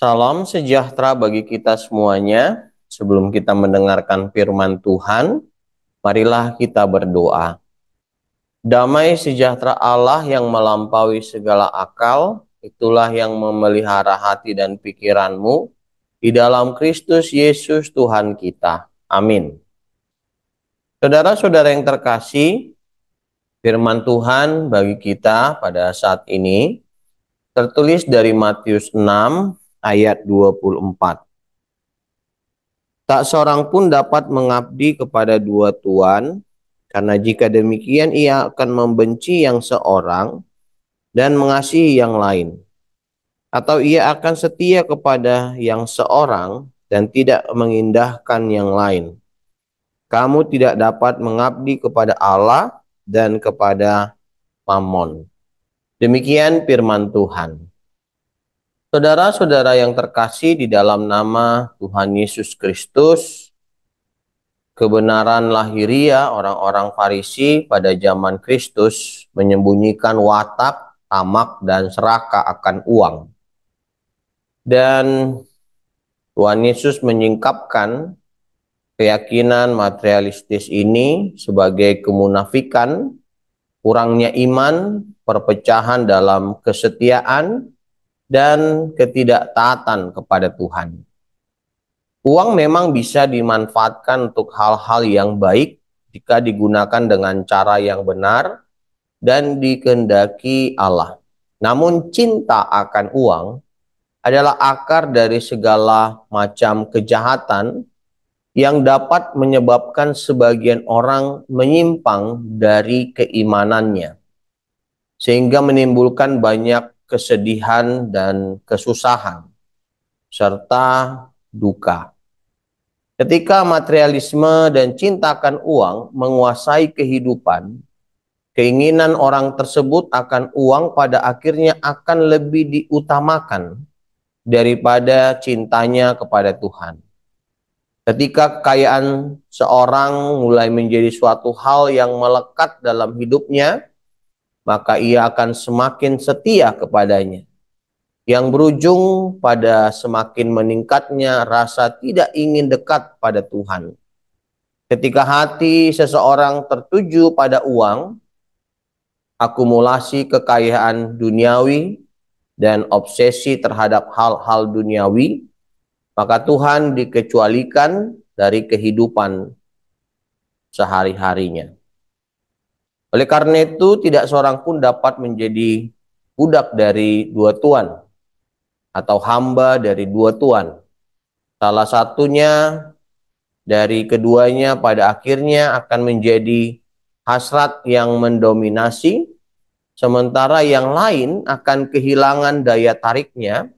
Salam sejahtera bagi kita semuanya. Sebelum kita mendengarkan firman Tuhan, marilah kita berdoa. Damai sejahtera Allah yang melampaui segala akal, itulah yang memelihara hati dan pikiranmu di dalam Kristus Yesus Tuhan kita. Amin. Saudara-saudara yang terkasih, firman Tuhan bagi kita pada saat ini tertulis dari Matius 6 ayat 24. Tak seorang pun dapat mengabdi kepada dua tuan, karena jika demikian ia akan membenci yang seorang dan mengasihi yang lain. Atau ia akan setia kepada yang seorang dan tidak mengindahkan yang lain. Kamu tidak dapat mengabdi kepada Allah dan kepada Mammon. Demikian firman Tuhan. Saudara-saudara yang terkasih di dalam nama Tuhan Yesus Kristus, kebenaran lahiria orang-orang Farisi pada zaman Kristus menyembunyikan watak, tamak, dan serakah akan uang. Dan Tuhan Yesus menyingkapkan keyakinan materialistis ini sebagai kemunafikan, kurangnya iman, perpecahan dalam kesetiaan, dan ketidaktaatan kepada Tuhan. Uang memang bisa dimanfaatkan untuk hal-hal yang baik jika digunakan dengan cara yang benar dan dikehendaki Allah. Namun cinta akan uang adalah akar dari segala macam kejahatan yang dapat menyebabkan sebagian orang menyimpang dari keimanannya, sehingga menimbulkan banyak kesedihan dan kesusahan, serta duka. Ketika materialisme dan cinta akan uang menguasai kehidupan, keinginan orang tersebut akan uang pada akhirnya akan lebih diutamakan daripada cintanya kepada Tuhan. Ketika kekayaan seorang mulai menjadi suatu hal yang melekat dalam hidupnya, maka ia akan semakin setia kepadanya, yang berujung pada semakin meningkatnya rasa tidak ingin dekat pada Tuhan. Ketika hati seseorang tertuju pada uang, akumulasi kekayaan duniawi, dan obsesi terhadap hal-hal duniawi, maka Tuhan dikecualikan dari kehidupan sehari-harinya. Oleh karena itu, tidak seorang pun dapat menjadi budak dari dua tuan atau hamba dari dua tuan. Salah satunya dari keduanya pada akhirnya akan menjadi hasrat yang mendominasi, sementara yang lain akan kehilangan daya tariknya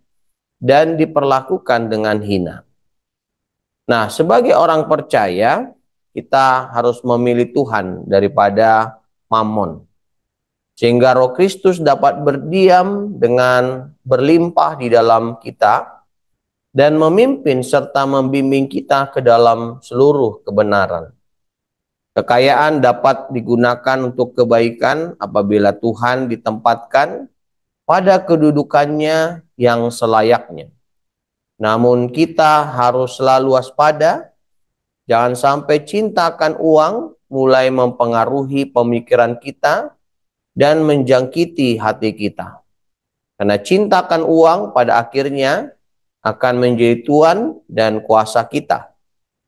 dan diperlakukan dengan hina. Nah, sebagai orang percaya, kita harus memilih Tuhan daripada Mammon, sehingga Roh Kristus dapat berdiam dengan berlimpah di dalam kita dan memimpin serta membimbing kita ke dalam seluruh kebenaran. Kekayaan dapat digunakan untuk kebaikan apabila Tuhan ditempatkan pada kedudukannya yang selayaknya. Namun kita harus selalu waspada, jangan sampai cinta akan uang mulai mempengaruhi pemikiran kita dan menjangkiti hati kita. Karena cinta akan uang pada akhirnya akan menjadi tuan dan kuasa kita,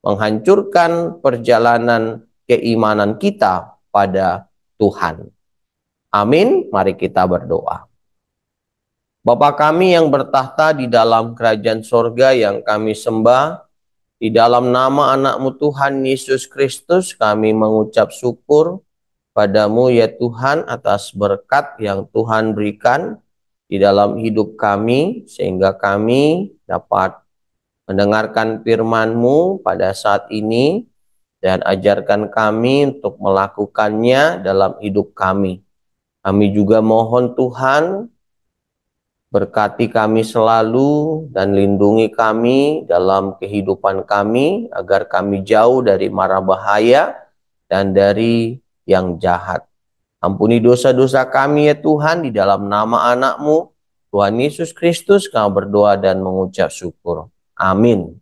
menghancurkan perjalanan keimanan kita pada Tuhan. Amin. Mari kita berdoa. Bapa kami yang bertahta di dalam kerajaan sorga yang kami sembah, di dalam nama anak-Mu Tuhan Yesus Kristus kami mengucap syukur padamu ya Tuhan atas berkat yang Tuhan berikan di dalam hidup kami, sehingga kami dapat mendengarkan firman-Mu pada saat ini, dan ajarkan kami untuk melakukannya dalam hidup kami. Kami juga mohon Tuhan, berkati kami selalu dan lindungi kami dalam kehidupan kami, agar kami jauh dari mara bahaya dan dari yang jahat. Ampuni dosa-dosa kami ya Tuhan, di dalam nama anak-Mu Tuhan Yesus Kristus, kami berdoa dan mengucap syukur. Amin.